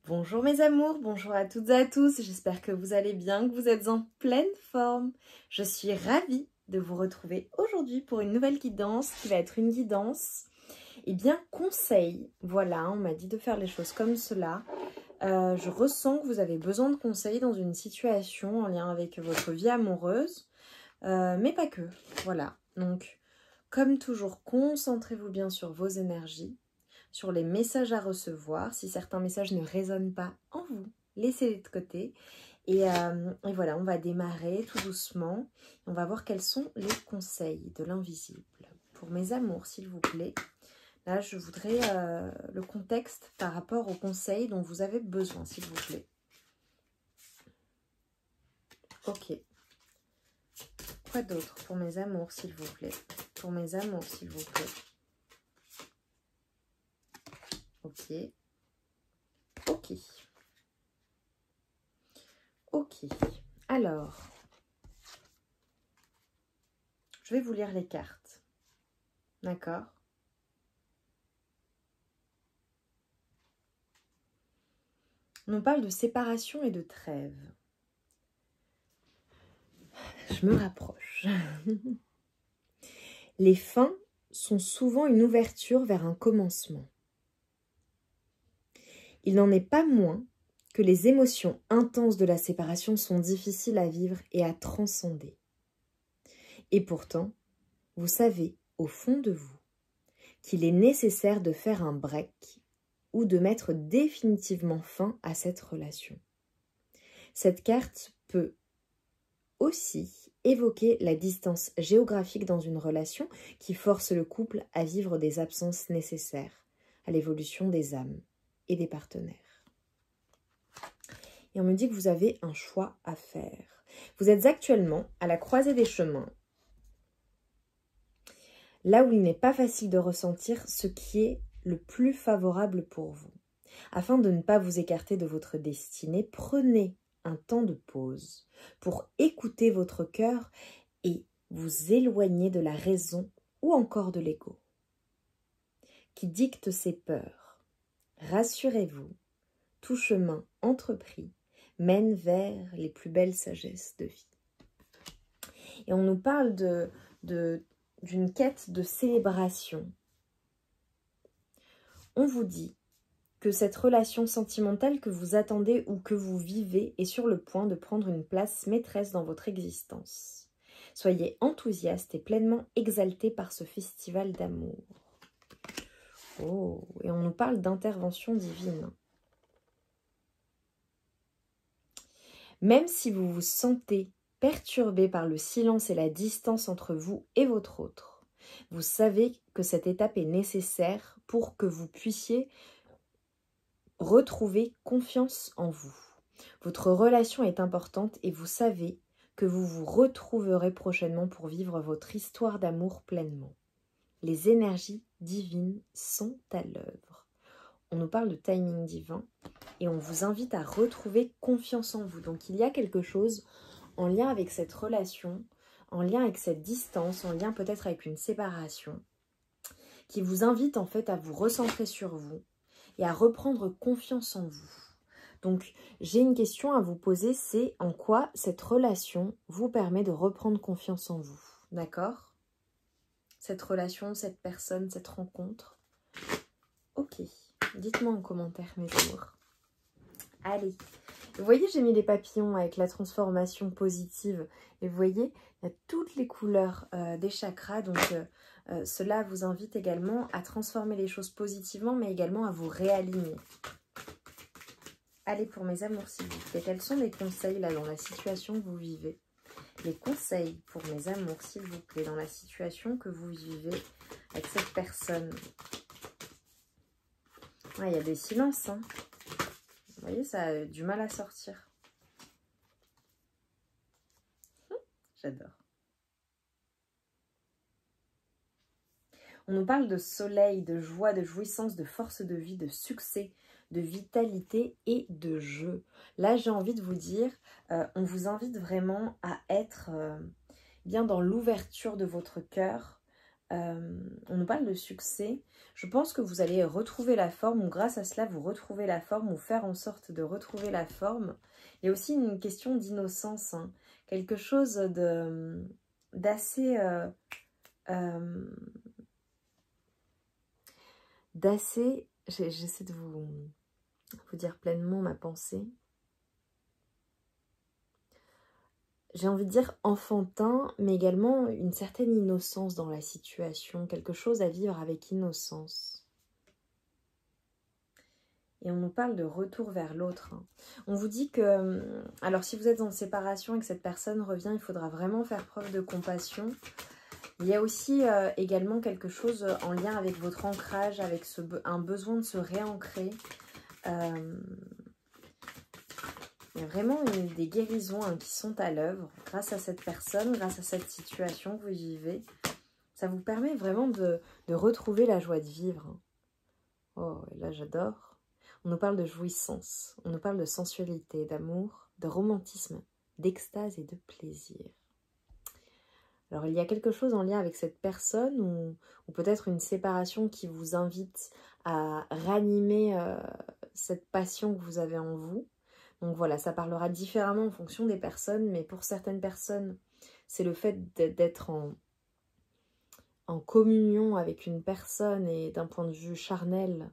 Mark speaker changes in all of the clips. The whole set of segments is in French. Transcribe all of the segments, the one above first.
Speaker 1: Bonjour mes amours, bonjour à toutes et à tous, j'espère que vous allez bien, que vous êtes en pleine forme. Je suis ravie de vous retrouver aujourd'hui pour une nouvelle guidance qui va être une guidance, conseil. Voilà, on m'a dit de faire les choses comme cela. Je ressens que vous avez besoin de conseils dans une situation en lien avec votre vie amoureuse, mais pas que, voilà. Donc, comme toujours, concentrez-vous bien sur vos énergies, sur les messages à recevoir. Si certains messages ne résonnent pas en vous, laissez-les de côté. Et voilà, on va démarrer tout doucement. On va voir quels sont les conseils de l'invisible. Pour mes amours, s'il vous plaît. Là, je voudrais le contexte par rapport aux conseils dont vous avez besoin, s'il vous plaît. Ok. Quoi d'autre pour mes amours, s'il vous plaît? Pour mes amours, s'il vous plaît. Ok. Ok. Ok. Alors, je vais vous lire les cartes. D'accord? On nous parle de séparation et de trêve. Je me rapproche. Les fins sont souvent une ouverture vers un commencement. Il n'en est pas moins que les émotions intenses de la séparation sont difficiles à vivre et à transcender. Et pourtant, vous savez au fond de vous qu'il est nécessaire de faire un break ou de mettre définitivement fin à cette relation. Cette carte peut aussi évoquer la distance géographique dans une relation qui force le couple à vivre des absences nécessaires à l'évolution des âmes et des partenaires. Et on me dit que vous avez un choix à faire. Vous êtes actuellement à la croisée des chemins, là où il n'est pas facile de ressentir ce qui est le plus favorable pour vous. Afin de ne pas vous écarter de votre destinée, prenez un temps de pause pour écouter votre cœur et vous éloigner de la raison ou encore de l'ego qui dicte ses peurs. Rassurez-vous, tout chemin entrepris mène vers les plus belles sagesses de vie. Et on nous parle d'une quête de célébration. On vous dit que cette relation sentimentale que vous attendez ou que vous vivez est sur le point de prendre une place maîtresse dans votre existence. Soyez enthousiaste et pleinement exalté par ce festival d'amour. Oh, et on nous parle d'intervention divine. Même si vous vous sentez perturbé par le silence et la distance entre vous et votre autre, vous savez que cette étape est nécessaire pour que vous puissiez retrouver confiance en vous. Votre relation est importante et vous savez que vous vous retrouverez prochainement pour vivre votre histoire d'amour pleinement. Les énergies divines sont à l'œuvre. On nous parle de timing divin et on vous invite à retrouver confiance en vous. Donc il y a quelque chose en lien avec cette relation, en lien avec cette distance, en lien peut-être avec une séparation, qui vous invite en fait à vous recentrer sur vous et à reprendre confiance en vous. Donc, j'ai une question à vous poser, c'est en quoi cette relation vous permet de reprendre confiance en vous, d'accord? Cette relation, cette personne, cette rencontre. Ok, dites-moi en commentaire mes amours. Allez, vous voyez, j'ai mis les papillons avec la transformation positive. Et vous voyez, il y a toutes les couleurs des chakras, donc cela vous invite également à transformer les choses positivement, mais également à vous réaligner. Allez, pour mes amours, s'il vous plaît, quels sont les conseils là dans la situation que vous vivez? Les conseils pour mes amours, s'il vous plaît, dans la situation que vous vivez avec cette personne. Ah, il y a des silences, hein. Vous voyez, ça a du mal à sortir. J'adore. On nous parle de soleil, de joie, de jouissance, de force de vie, de succès, de vitalité et de jeu. Là, j'ai envie de vous dire, on vous invite vraiment à être bien dans l'ouverture de votre cœur, On nous parle de succès. Je pense que vous allez retrouver la forme, ou grâce à cela, vous retrouvez la forme, ou faire en sorte de retrouver la forme. Il y a aussi une question d'innocence, hein. Quelque chose d'assez... J'essaie de vous dire pleinement ma pensée. J'ai envie de dire enfantin, mais également une certaine innocence dans la situation, quelque chose à vivre avec innocence. Et on nous parle de retour vers l'autre. On vous dit que, alors si vous êtes en séparation et que cette personne revient, il faudra vraiment faire preuve de compassion. Il y a aussi également quelque chose en lien avec votre ancrage, avec un besoin de se réancrer. Il y a vraiment des guérisons qui sont à l'œuvre grâce à cette personne, grâce à cette situation que vous vivez. Ça vous permet vraiment de retrouver la joie de vivre. Oh, et là j'adore. On nous parle de jouissance, on nous parle de sensualité, d'amour, de romantisme, d'extase et de plaisir. Alors il y a quelque chose en lien avec cette personne ou peut-être une séparation qui vous invite à ranimer cette passion que vous avez en vous. Donc voilà, ça parlera différemment en fonction des personnes, mais pour certaines personnes, c'est le fait d'être en communion avec une personne et d'un point de vue charnel,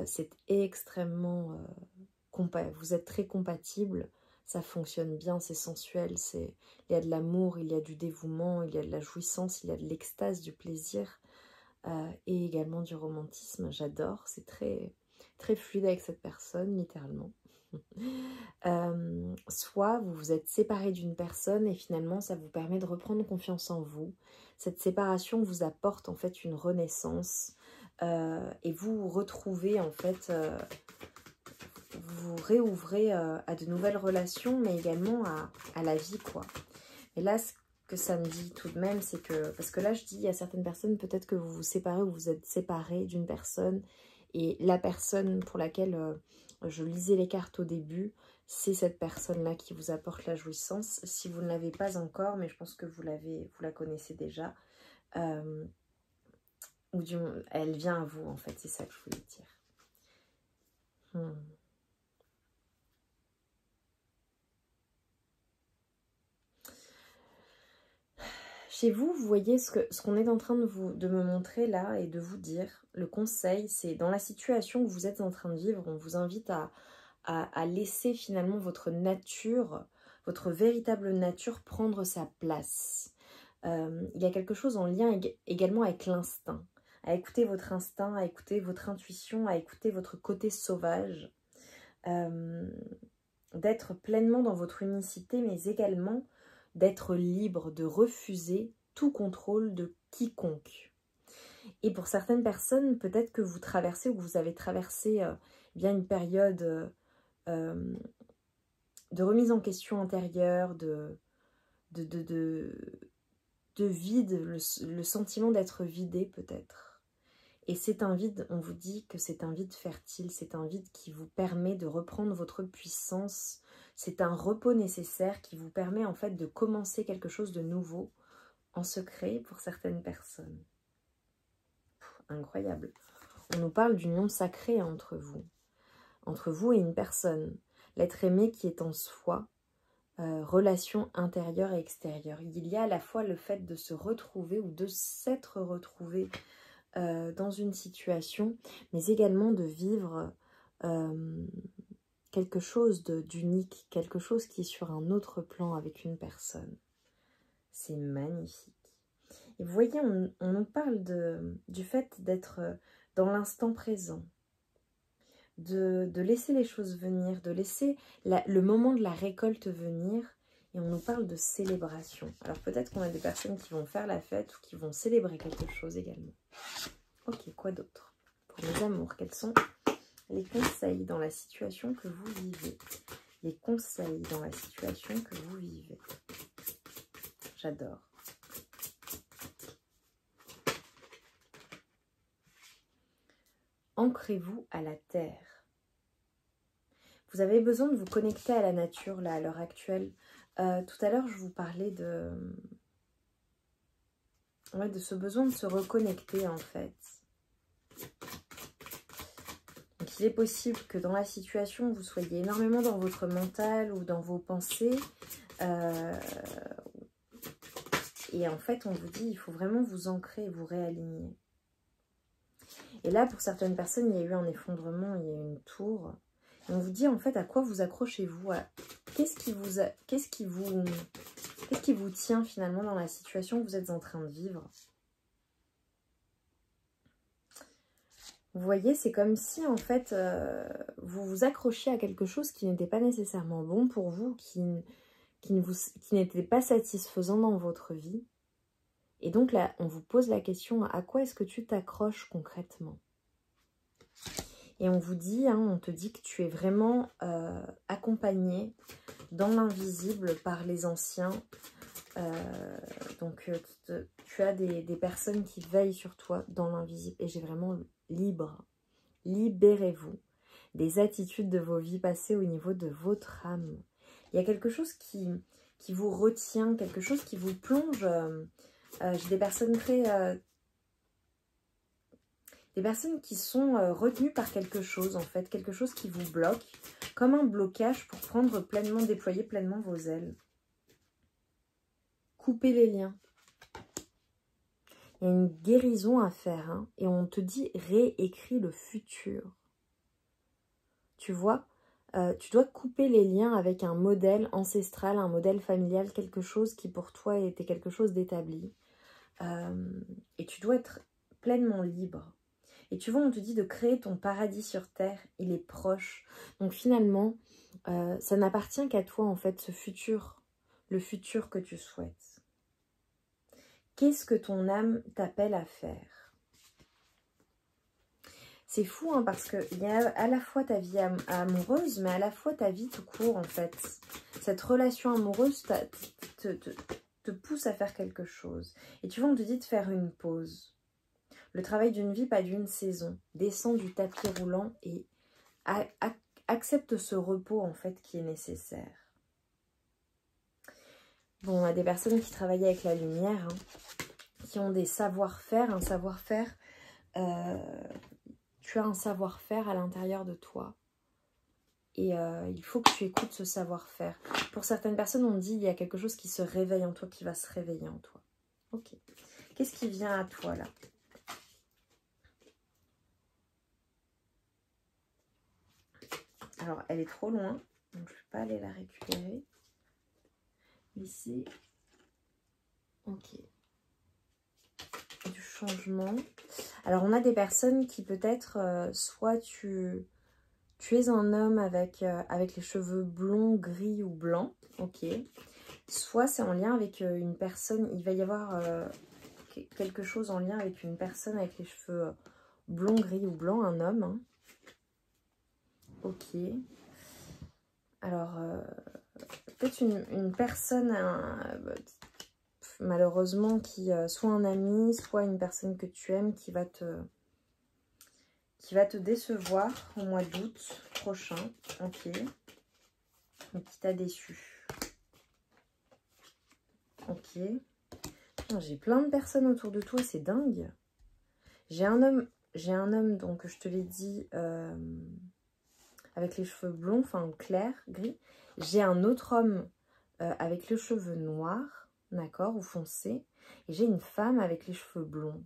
Speaker 1: c'est extrêmement... vous êtes très compatibles, ça fonctionne bien, c'est sensuel, il y a de l'amour, il y a du dévouement, il y a de la jouissance, il y a de l'extase, du plaisir et également du romantisme. J'adore, c'est très, très fluide avec cette personne, littéralement. Soit vous vous êtes séparé d'une personne et finalement ça vous permet de reprendre confiance en vous. Cette séparation vous apporte en fait une renaissance et vous retrouvez en fait, vous réouvrez à de nouvelles relations mais également à la vie quoi. Et là ce que ça me dit tout de même c'est que, parce que là je dis il y a certaines personnes peut-être que vous vous séparez ou vous êtes séparés d'une personne et la personne pour laquelle... je lisais les cartes au début, c'est cette personne-là qui vous apporte la jouissance. Si vous ne l'avez pas encore, mais je pense que vous la connaissez déjà, ou du moins, elle vient à vous en fait, c'est ça que je voulais dire. Chez vous, vous voyez ce qu'on est en train de me montrer là et de vous dire. Le conseil, c'est dans la situation que vous êtes en train de vivre, on vous invite à laisser finalement votre nature, votre véritable nature prendre sa place. Il y a quelque chose en lien également avec l'instinct, à écouter votre instinct, à écouter votre intuition, à écouter votre côté sauvage, d'être pleinement dans votre unicité, mais également d'être libre, de refuser tout contrôle de quiconque. Et pour certaines personnes, peut-être que vous traversez ou que vous avez traversé bien une période de remise en question intérieure, de vide, le sentiment d'être vidé peut-être. Et c'est un vide, on vous dit que c'est un vide fertile, c'est un vide qui vous permet de reprendre votre puissance, c'est un repos nécessaire qui vous permet en fait de commencer quelque chose de nouveau en secret pour certaines personnes. Incroyable. On nous parle d'union sacrée entre vous et une personne. L'être aimé qui est en soi, relation intérieure et extérieure. Il y a à la fois le fait de se retrouver ou de s'être retrouvé dans une situation, mais également de vivre quelque chose d'unique, quelque chose qui est sur un autre plan avec une personne. C'est magnifique. Et vous voyez, on nous parle du fait d'être dans l'instant présent, de laisser les choses venir, de laisser le moment de la récolte venir, et on nous parle de célébration. Alors peut-être qu'on a des personnes qui vont faire la fête ou qui vont célébrer quelque chose également. Ok, quoi d'autre? Pour les amours, quels sont les conseils dans la situation que vous vivez? Les conseils dans la situation que vous vivez. J'adore. Ancrez-vous à la terre. Vous avez besoin de vous connecter à la nature, là, à l'heure actuelle. Tout à l'heure, je vous parlais Ouais, de ce besoin de se reconnecter en fait. Donc il est possible que dans la situation, vous soyez énormément dans votre mental ou dans vos pensées. Et en fait, on vous dit, il faut vraiment vous ancrer et vous réaligner. Et là, pour certaines personnes, il y a eu un effondrement, il y a eu une tour. Et on vous dit, en fait, à quoi vous accrochez-vous? Qu'est-ce qui vous tient finalement dans la situation que vous êtes en train de vivre? Vous voyez, c'est comme si, en fait, vous vous accrochiez à quelque chose qui n'était pas nécessairement bon pour vous, qui n'était pas satisfaisant dans votre vie. Et donc là, on vous pose la question, à quoi est-ce que tu t'accroches concrètement? Et on vous dit, hein, on te dit que tu es vraiment accompagné dans l'invisible par les anciens. Donc tu as des personnes qui veillent sur toi dans l'invisible. Et j'ai vraiment libre. Libérez-vous des attitudes de vos vies passées au niveau de votre âme. Il y a quelque chose qui vous retient, quelque chose qui vous plonge. J'ai des personnes des personnes qui sont retenues par quelque chose, en fait, quelque chose qui vous bloque, comme un blocage pour prendre pleinement, déployer pleinement vos ailes. Coupez les liens. Il y a une guérison à faire, hein, et on te dit réécris le futur. Tu vois, tu dois couper les liens avec un modèle ancestral, un modèle familial, quelque chose qui pour toi était quelque chose d'établi. Et tu dois être pleinement libre. Et tu vois, on te dit de créer ton paradis sur terre, il est proche. Donc finalement, ça n'appartient qu'à toi en fait, ce futur, le futur que tu souhaites. Qu'est-ce que ton âme t'appelle à faire? C'est fou hein, parce qu'il y a à la fois ta vie amoureuse, mais à la fois ta vie tout court en fait. Cette relation amoureuse te pousse à faire quelque chose. Et tu vois, on te dit de faire une pause. Le travail d'une vie, pas d'une saison. Descends du tapis roulant et accepte ce repos en fait qui est nécessaire. Bon, on a des personnes qui travaillent avec la lumière, hein, qui ont des savoir-faire, un savoir-faire. Tu as un savoir-faire à l'intérieur de toi. Et il faut que tu écoutes ce savoir-faire. Pour certaines personnes, on dit il y a quelque chose qui se réveille en toi, qui va se réveiller en toi. Ok. Qu'est-ce qui vient à toi là? Alors, elle est trop loin, donc je ne peux pas aller la récupérer. Ici, ok. Du changement. Alors, on a des personnes qui peut-être, soit tu es un homme avec les cheveux blonds, gris ou blancs, ok. Soit c'est en lien avec une personne, il va y avoir quelque chose en lien avec une personne avec les cheveux blonds, gris ou blancs, un homme, hein. Ok. Alors, peut-être une personne, malheureusement, qui soit un ami, soit une personne que tu aimes, qui va te décevoir au mois d'août prochain. Ok. Donc, qui t'a déçu. Ok. J'ai plein de personnes autour de toi, c'est dingue. J'ai un homme, donc je te l'ai dit, avec les cheveux blonds, enfin clair, gris. J'ai un autre homme avec les cheveux noirs, d'accord, ou foncés. Et j'ai une femme avec les cheveux blonds.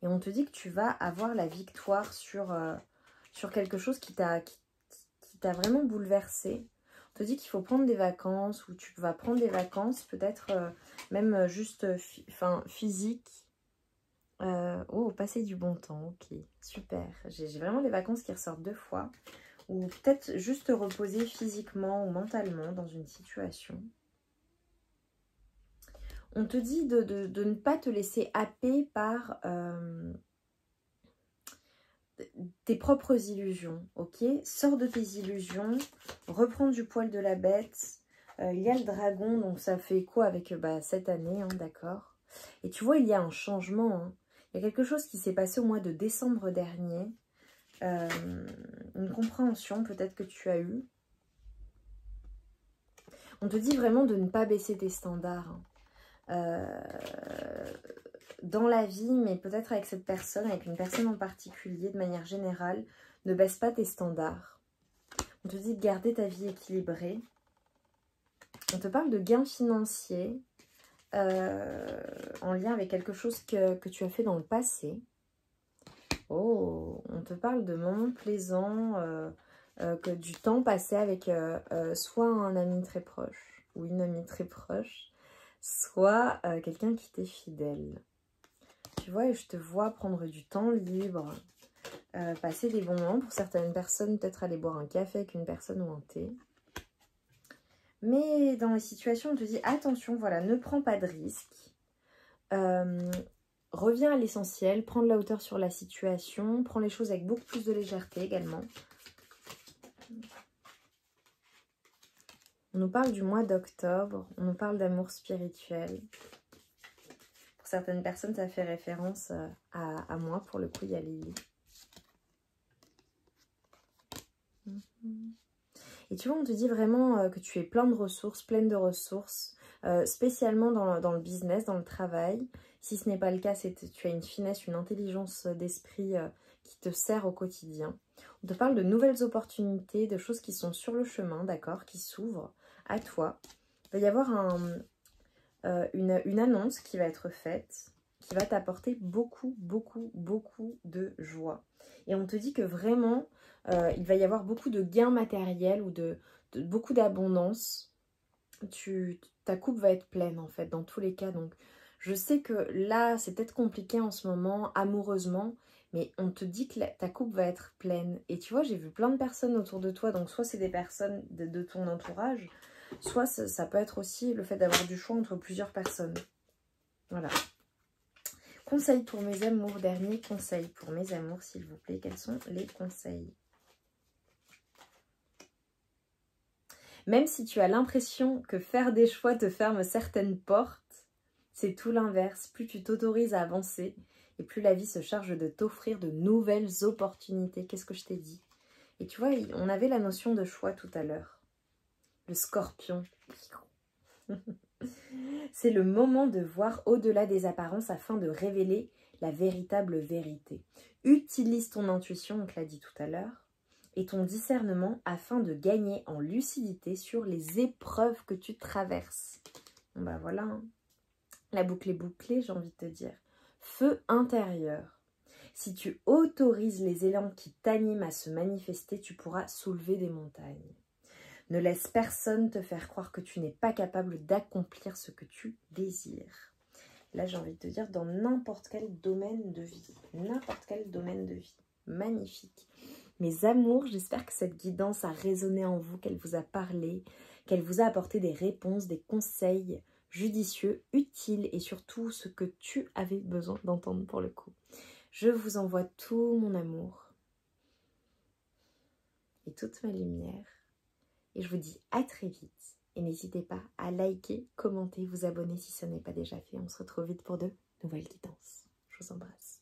Speaker 1: Et on te dit que tu vas avoir la victoire sur quelque chose qui t'a vraiment bouleversé. On te dit qu'il faut prendre des vacances, ou tu vas prendre des vacances, peut-être même juste physique. Oh, passer du bon temps, ok, super. J'ai vraiment des vacances qui ressortent 2 fois. Ou peut-être juste te reposer physiquement ou mentalement dans une situation. On te dit de ne pas te laisser happer par tes propres illusions, ok? Sors de tes illusions, reprends du poil de la bête. Il y a le dragon, donc ça fait écho avec cette année, hein, d'accord? Et tu vois, il y a un changement, hein. Il y a quelque chose qui s'est passé au mois de décembre dernier. Une compréhension peut-être que tu as eue. On te dit vraiment de ne pas baisser tes standards, hein. dans la vie, mais peut-être avec cette personne, avec une personne en particulier, de manière générale, ne baisse pas tes standards. On te dit de garder ta vie équilibrée. On te parle de gains financiers en lien avec quelque chose que tu as fait dans le passé. Oh, on te parle de moments plaisants, que du temps passé avec soit un ami très proche ou une amie très proche, soit quelqu'un qui t'est fidèle. Tu vois, et je te vois prendre du temps libre, passer des bons moments. Pour certaines personnes, peut-être aller boire un café avec une personne ou un thé. Mais dans les situations, on te dit attention, voilà, ne prends pas de risques. Reviens à l'essentiel, prends de la hauteur sur la situation, prends les choses avec beaucoup plus de légèreté également. On nous parle du mois d'octobre, on nous parle d'amour spirituel. Pour certaines personnes, ça fait référence à moi, pour le coup, il y a Lily. Et tu vois, on te dit vraiment que tu es plein de ressources, pleine de ressources, spécialement dans le business, dans le travail. Si ce n'est pas le cas, tu as une finesse, une intelligence d'esprit qui te sert au quotidien. On te parle de nouvelles opportunités, de choses qui sont sur le chemin, d'accord, qui s'ouvrent à toi. Il va y avoir une annonce qui va être faite, qui va t'apporter beaucoup, beaucoup, beaucoup de joie. Et on te dit que vraiment, il va y avoir beaucoup de gains matériels ou de beaucoup d'abondance. Ta coupe va être pleine en fait, dans tous les cas. Donc, je sais que là, c'est peut-être compliqué en ce moment, amoureusement, mais on te dit que ta coupe va être pleine. Et tu vois, j'ai vu plein de personnes autour de toi, donc soit c'est des personnes de ton entourage, soit ça peut être aussi le fait d'avoir du choix entre plusieurs personnes. Voilà. Conseil pour mes amours, dernier conseil pour mes amours, s'il vous plaît. Quels sont les conseils? Même si tu as l'impression que faire des choix te ferme certaines portes, c'est tout l'inverse. Plus tu t'autorises à avancer et plus la vie se charge de t'offrir de nouvelles opportunités. Qu'est-ce que je t'ai dit? Et tu vois, on avait la notion de choix tout à l'heure. Le scorpion. C'est le moment de voir au-delà des apparences afin de révéler la véritable vérité. Utilise ton intuition, on te l'a dit tout à l'heure, et ton discernement afin de gagner en lucidité sur les épreuves que tu traverses. Bon bah voilà, hein. La boucle est bouclée, j'ai envie de te dire. Feu intérieur. Si tu autorises les élans qui t'animent à se manifester, tu pourras soulever des montagnes. Ne laisse personne te faire croire que tu n'es pas capable d'accomplir ce que tu désires. Là, j'ai envie de te dire, dans n'importe quel domaine de vie. N'importe quel domaine de vie. Magnifique. Mes amours, j'espère que cette guidance a résonné en vous, qu'elle vous a parlé, qu'elle vous a apporté des réponses, des conseils judicieux, utiles et surtout ce que tu avais besoin d'entendre pour le coup. Je vous envoie tout mon amour et toute ma lumière. Et je vous dis à très vite. Et n'hésitez pas à liker, commenter, vous abonner si ce n'est pas déjà fait. On se retrouve vite pour de nouvelles guidances. Je vous embrasse.